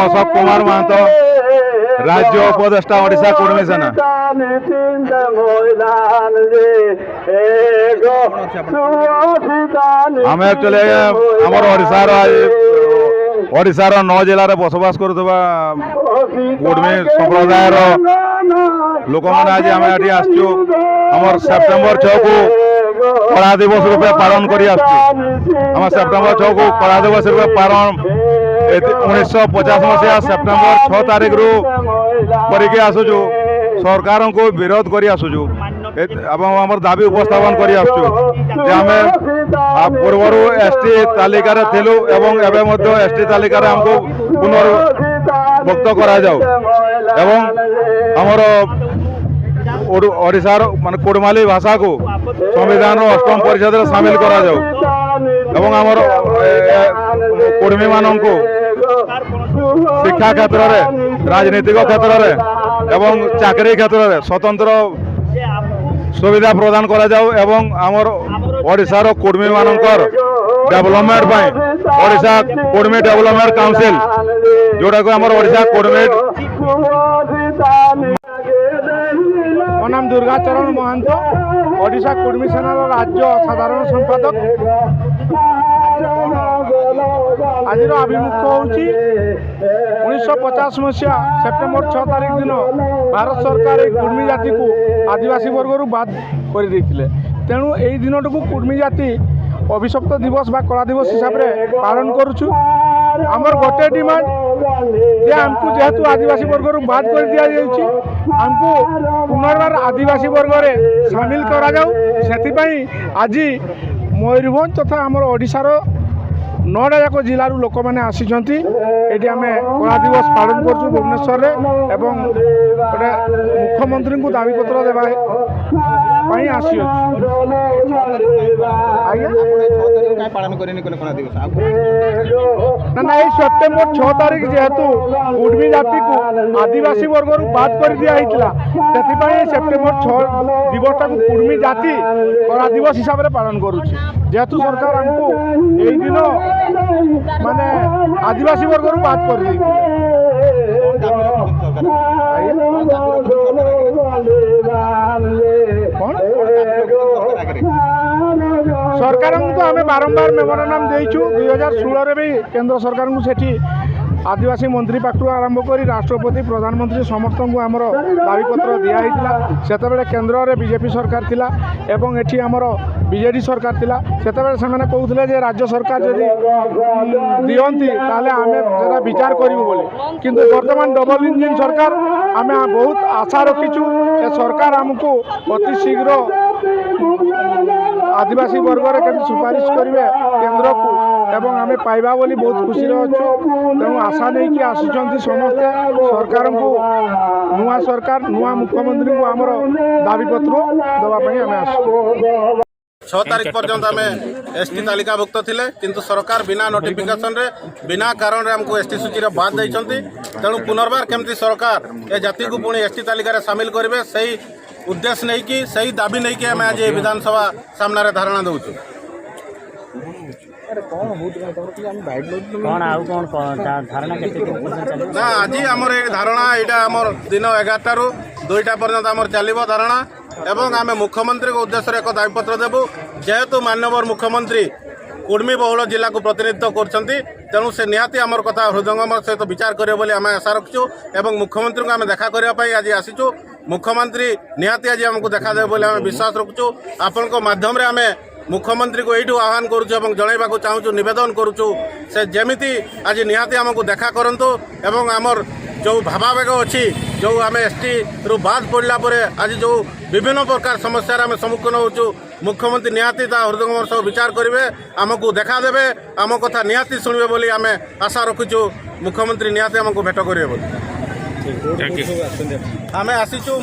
অশোক কুমার মাহাতো, রাজ্য উপদেষ্টা ওড়িশা কুর্মী সেনা। আমি একচুয়ালি আমার ওড়িশার 9 জেলার বসবাস করুଥିବା কুর্মী সম্প্রদায়ের লোক মানে আজ আমি এটি আসছু আমার সেপ্টেম্বর 6 কু কলা দিবস রূপে পালন করি আসছু। আমার সেপ্টেম্বর 6 কু কলা দিবস রূপে পালন 1950 মସିହା সেপ্টেম্বর 6 তারিখରୁ କରିକି ଆସୁଛୁ। ସରକାରଙ୍କୁ ବିରୋଧ କରି ଆସୁଛୁ ଏବଂ ଆମର ଦାବି ଉପସ୍ଥାପନ କରି ଆସୁଛୁ ଯେ ଆମେ ପୂର୍ବରୁ ଏସ୍ଟି ତାଲିକାରେ ଥିଲୁ ଏବଂ ଏବେ ମଧ୍ୟ ଏସ୍ଟି ତାଲିକାରେ ଆମକୁ ପୁନର୍ଭୁକ୍ତ କରାଯାଉ ଏବଂ ଆମର ଓଡ଼ିଶାର ମାନେ କୁଡ଼ମାଲି ଭାଷାକୁ ସମ୍ବିଧାନର 8ମ ପରିଚ୍ଛେଦରେ ସାମିଲ କରାଯାଉ ଏବଂ ଆମର କୁର୍ମୀମାନଙ୍କୁ ଶିକ୍ଷା କ୍ଷେତ୍ରରେ, ରାଜନୈତିକ କ୍ଷେତ୍ରରେ ଏବଂ ଚାକିରି କ୍ଷେତ୍ରରେ ସ୍ୱତନ୍ତ୍ର ସୁବିଧା ପ୍ରଦାନ କରାଯାଉ ଏବଂ ଆମର ଓଡ଼ିଶାର କୁର୍ମୀମାନଙ୍କର ଡେଭଲପମେଣ୍ଟ ପାଇଁ ଓଡ଼ିଶା କୁର୍ମୀ ଡେଭଲପମେଣ୍ଟ କାଉନସିଲ, ଯେଉଁଟାକୁ ଆମର ଓଡ଼ିଶା କୁର୍ମୀ। ମୋ ନାମ ଦୁର୍ଗାଚରଣ ମହାନ୍ତ, ଓଡ଼ିଶା କୁର୍ମୀ ସେନାର ରାଜ୍ୟ ସାଧାରଣ ସମ୍ପାଦକ। ଆଜିର ଆଭିମୁଖ୍ୟ ହେଉଛି 1950 ମସିହା ସେପ୍ଟେମ୍ବର 6 ତାରିଖ ଦିନ ଭାରତ ସରକାର ଏହି କୁର୍ମୀ ଜାତିକୁ ଆଦିବାସୀ ବର୍ଗରୁ ବାଦ କରିଦେଇଥିଲେ। ତେଣୁ ଏହି ଦିନଟିକୁ କୁର୍ମୀ ଜାତି ଅଭିଶପ୍ତ ଦିବସ ବା କଳା ଦିବସ ହିସାବରେ ପାଳନ କରୁଛୁ। ଆମର ଗୋଟେ ଡିମାଣ୍ଡ ଯେ ଆମକୁ ଯେହେତୁ ଆଦିବାସୀ ବର୍ଗରୁ ବାଦ କରି ଦିଆଯାଇଛି, ଆମକୁ ପୁନର୍ବାର ଆଦିବାସୀ ବର୍ଗରେ ସାମିଲ କରାଯାଉ। ସେଥିପାଇଁ ଆଜି ମୟୂରଭଞ୍ଜ ତଥା ଆମର ଓଡ଼ିଶାର 9ଟା ଯାକ ଜିଲ୍ଲାରୁ ଲୋକମାନେ ଆସିଛନ୍ତି। ଏଠି ଆମେ କଳା ଦିବସ ପାଳନ କରୁଛୁ ଭୁବନେଶ୍ୱରରେ ଏବଂ ଗୋଟେ ମୁଖ୍ୟମନ୍ତ୍ରୀଙ୍କୁ ଦାବିପତ୍ର ଦେବା ପାଇଁ ଆସିଅଛୁ। ନା ଏଇ ସେପ୍ଟେମ୍ବର 6 ତାରିଖ ଯେହେତୁ କୁର୍ମୀ ଜାତିକୁ ଆଦିବାସୀ ବର୍ଗରୁ ବାଦ କରି ଦିଆହେଇଥିଲା, ସେଥିପାଇଁ ସେପ୍ଟେମ୍ବର 6 ଦିବସଟାକୁ କୁର୍ମୀ ଜାତି କଳା ଦିବସ ହିସାବରେ ପାଳନ କରୁଛି। ଯେହେତୁ ସରକାର ଆମକୁ ଏଇ ଦିନ ମାନେ ଆଦିବାସୀ ବର୍ଗରୁ ବାଦ କରିଦେଇଥିଲେ। ସରକାରଙ୍କୁ ତ ଆମେ ବାରମ୍ବାର ମେମୋରାଣ୍ଡମ୍ ଦେଇଛୁ। 2016ରେ ବି କେନ୍ଦ୍ର ସରକାରଙ୍କୁ ସେଠି ଆଦିବାସୀ ମନ୍ତ୍ରୀ ପାଖରୁ ଆରମ୍ଭ କରି ରାଷ୍ଟ୍ରପତି, ପ୍ରଧାନମନ୍ତ୍ରୀ ସମସ୍ତଙ୍କୁ ଆମର ଦାବିପତ୍ର ଦିଆହେଇଥିଲା। ସେତେବେଳେ କେନ୍ଦ୍ରରେ ବିଜେପି ସରକାର ଥିଲା ଏବଂ ଏଠି ଆମର ବିଜେଡ଼ି ସରକାର ଥିଲା। ସେତେବେଳେ ସେମାନେ କହୁଥିଲେ ଯେ ରାଜ୍ୟ ସରକାର ଯଦି ଦିଅନ୍ତି ତାହେଲେ ଆମେ ସେଟା ବିଚାର କରିବୁ ବୋଲି, କିନ୍ତୁ ବର୍ତ୍ତମାନ ଡବଲ ଇଞ୍ଜିନ ସରକାର। ଆମେ ବହୁତ ଆଶା ରଖିଛୁ ଏ ସରକାର ଆମକୁ ଅତି ଶୀଘ୍ର ଆଦିବାସୀ ବର୍ଗରେ କେମିତି ସୁପାରିଶ କରିବେ କେନ୍ଦ୍ରକୁ ଏବଂ ଆମେ ପାଇବା ବୋଲି ବହୁତ ଖୁସିରେ ଅଛୁ। ତେଣୁ ଆଶା ନେଇକି ଆସୁଛନ୍ତି ସମସ୍ତେ ସରକାରଙ୍କୁ, ନୂଆ ସରକାର, ନୂଆ ମୁଖ୍ୟମନ୍ତ୍ରୀଙ୍କୁ ଆମର ଦାବିପତ୍ର ଦେବା ପାଇଁ ଆମେ ଆସୁଛୁ। 6 ତାରିଖ ପର୍ଯ୍ୟନ୍ତ ଆମେ ଏସ୍ଟି ତାଲିକାଭୁକ୍ତ ଥିଲେ, କିନ୍ତୁ ସରକାର ବିନା ନୋଟିଫିକେସନରେ ବିନା କାରଣରେ ଆମକୁ ଏସ୍ଟି ସୂଚୀରେ ବାଦ ଦେଇଛନ୍ତି। ତେଣୁ ପୁନର୍ବାର କେମିତି ସରକାର ଏ ଜାତିକୁ ପୁଣି ଏସ୍ଟି ତାଲିକାରେ ସାମିଲ କରିବେ, ସେହି ଉଦ୍ଦେଶ୍ୟ ନେଇକି, ସେହି ଦାବି ନେଇକି ଆମେ ଆଜି ବିଧାନସଭା ସାମ୍ନାରେ ଧାରଣା ଦେଉଛୁ। ନା ଆଜି ଆମର ଏଇ ଧାରଣା ଏଇଟା ଆମର ଦିନ 11ଟାରୁ 2ଟା ପର୍ଯ୍ୟନ୍ତ ଆମର ଚାଲିବ ଧାରଣା ଏବଂ ଆମେ ମୁଖ୍ୟମନ୍ତ୍ରୀଙ୍କ ଉଦ୍ଦେଶ୍ୟରେ ଏକ ଦାବିପତ୍ର ଦେବୁ। ଯେହେତୁ ମାନ୍ୟବର ମୁଖ୍ୟମନ୍ତ୍ରୀ କୁର୍ମୀ ବହୁଳ ଜିଲ୍ଲାକୁ ପ୍ରତିନିଧିତ୍ୱ କରୁଛନ୍ତି, ତେଣୁ ସେ ନିହାତି ଆମର କଥା ହୃଦୟଙ୍ଗମର ସହିତ ବିଚାର କରିବେ ବୋଲି ଆମେ ଆଶା ରଖିଛୁ ଏବଂ ମୁଖ୍ୟମନ୍ତ୍ରୀଙ୍କୁ ଆମେ ଦେଖା କରିବା ପାଇଁ ଆଜି ଆସିଛୁ। ମୁଖ୍ୟମନ୍ତ୍ରୀ ନିହାତି ଆଜି ଆମକୁ ଦେଖାଦେବେ ବୋଲି ଆମେ ବିଶ୍ୱାସ ରଖୁଛୁ। ଆପଣଙ୍କ ମାଧ୍ୟମରେ ଆମେ ମୁଖ୍ୟମନ୍ତ୍ରୀଙ୍କୁ ଏଇଠୁ ଆହ୍ୱାନ କରୁଛୁ ଏବଂ ଜଣାଇବାକୁ ଚାହୁଁଛୁ, ନିବେଦନ କରୁଛୁ, ସେ ଯେମିତି ଆଜି ନିହାତି ଆମକୁ ଦେଖା କରନ୍ତୁ ଏବଂ ଆମର ଯେଉଁ ଭାବାବେଗ ଅଛି, ଯେଉଁ ଆମେ ଏସ୍ଟିରୁ ବାଦ ପଡ଼ିଲା ପରେ ଆଜି ଯେଉଁ ବିଭିନ୍ନ ପ୍ରକାର ସମସ୍ୟାର ଆମେ ସମ୍ମୁଖୀନ ହେଉଛୁ, ମୁଖ୍ୟମନ୍ତ୍ରୀ ନିହାତି ତା ହୃଦୟଙ୍ଗମର ସହ ବିଚାର କରିବେ, ଆମକୁ ଦେଖାଦେବେ, ଆମ କଥା ନିହାତି ଶୁଣିବେ ବୋଲି ଆମେ ଆଶା ରଖୁଛୁ। ମୁଖ୍ୟମନ୍ତ୍ରୀ ନିହାତି ଆମକୁ ଭେଟ କରିବେ ବୋଲି ଆମେ ଆସିଛୁ।